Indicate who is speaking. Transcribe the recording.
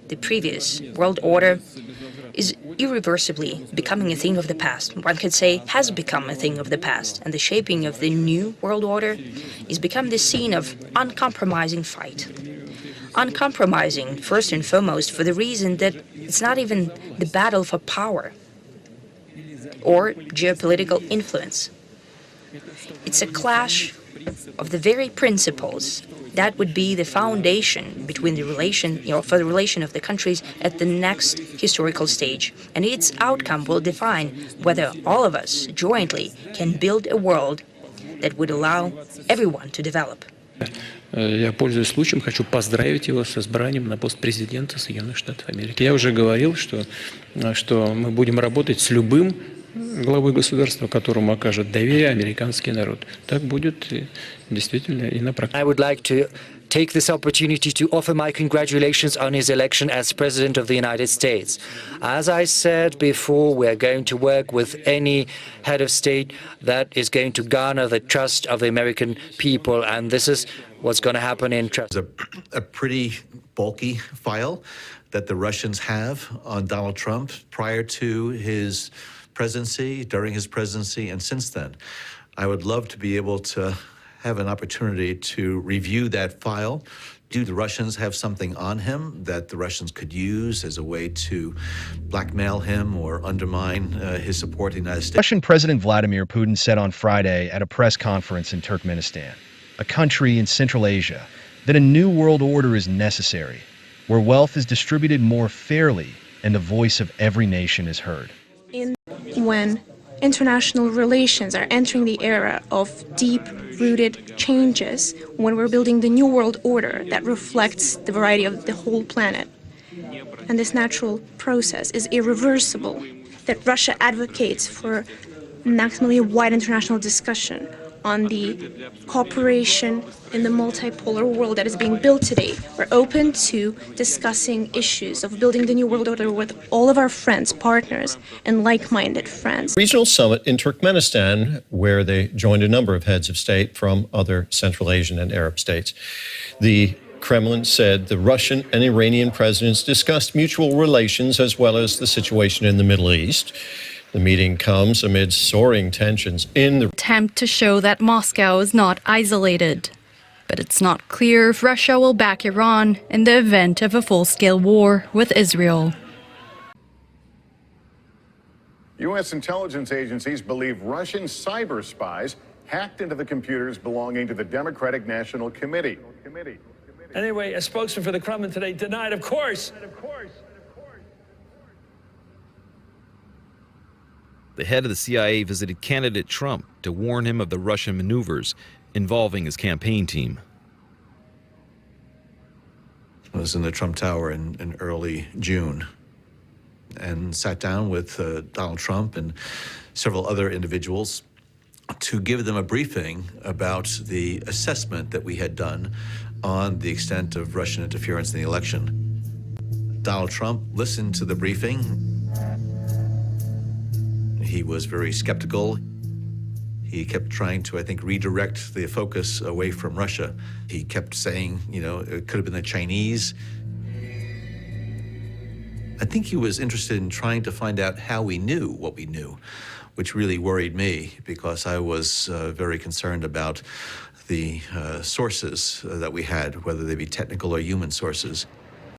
Speaker 1: the previous world order is irreversibly becoming a thing of the past. One could say has become a thing of the past, and the shaping of the new world order is becoming the scene of uncompromising fight. Uncompromising, first and foremost, for the reason that it's not even the battle for power or geopolitical influence. It's a clash of the very principles that would be the foundation between the relation, for the relation of the countries at the next historical stage. And its outcome will define whether all of us jointly can build a world that would allow everyone to develop.
Speaker 2: Я, пользуясь случаем, хочу поздравить его с избранием на пост президента Соединенных Штатов Америки. Я уже говорил, что мы будем работать с любым главой государства, которому окажет доверие американский народ. Так будет действительно и на практике.
Speaker 3: I would like to take this opportunity to offer my congratulations on his election as President of the United States. As I said before, we are going to work with any head of state that is going to garner the trust of the American people, and this is what's going to happen in trust.
Speaker 4: A pretty bulky file that the Russians have on Donald Trump prior to his presidency, during his presidency, and since then. I would love to be able to have an opportunity to review that file. Do the Russians have something on him that the Russians could use as a way to blackmail him or undermine his support of the United States?
Speaker 5: Russian President Vladimir Putin said on Friday at a press conference in Turkmenistan, a country in Central Asia, that a new world order is necessary, where wealth is distributed more fairly and the voice of every nation is heard.
Speaker 6: When international relations are entering the era of deep-rooted changes, when we're building the new world order that reflects the variety of the whole planet. And this natural process is irreversible, that Russia advocates for maximally wide international discussion on the cooperation in the multipolar world that is being built today. We're open to discussing issues of building the new world order with all of our friends, partners, and like-minded friends.
Speaker 7: Regional summit in Turkmenistan, where they joined a number of heads of state from other Central Asian and Arab states. The Kremlin said the Russian and Iranian presidents discussed mutual relations as well as the situation in the Middle East. The meeting comes amid soaring tensions in the
Speaker 8: attempt to show that Moscow is not isolated. But it's not clear if Russia will back Iran in the event of a full-scale war with Israel.
Speaker 9: U.S. intelligence agencies believe Russian cyber spies hacked into the computers belonging to the Democratic National Committee.
Speaker 10: Anyway, a spokesman for the Kremlin today denied, of course.
Speaker 11: The head of the CIA visited candidate Trump to warn him of the Russian maneuvers involving his campaign team.
Speaker 4: I was in the Trump Tower in early June and sat down with Donald Trump and several other individuals to give them a briefing about the assessment that we had done on the extent of Russian interference in the election. Donald Trump listened to the briefing. He was very skeptical. He kept trying to, I think, redirect the focus away from Russia. He kept saying, it could have been the Chinese. I think he was interested in trying to find out how we knew what we knew, which really worried me because I was very concerned about the sources that we had, whether they be technical or human sources.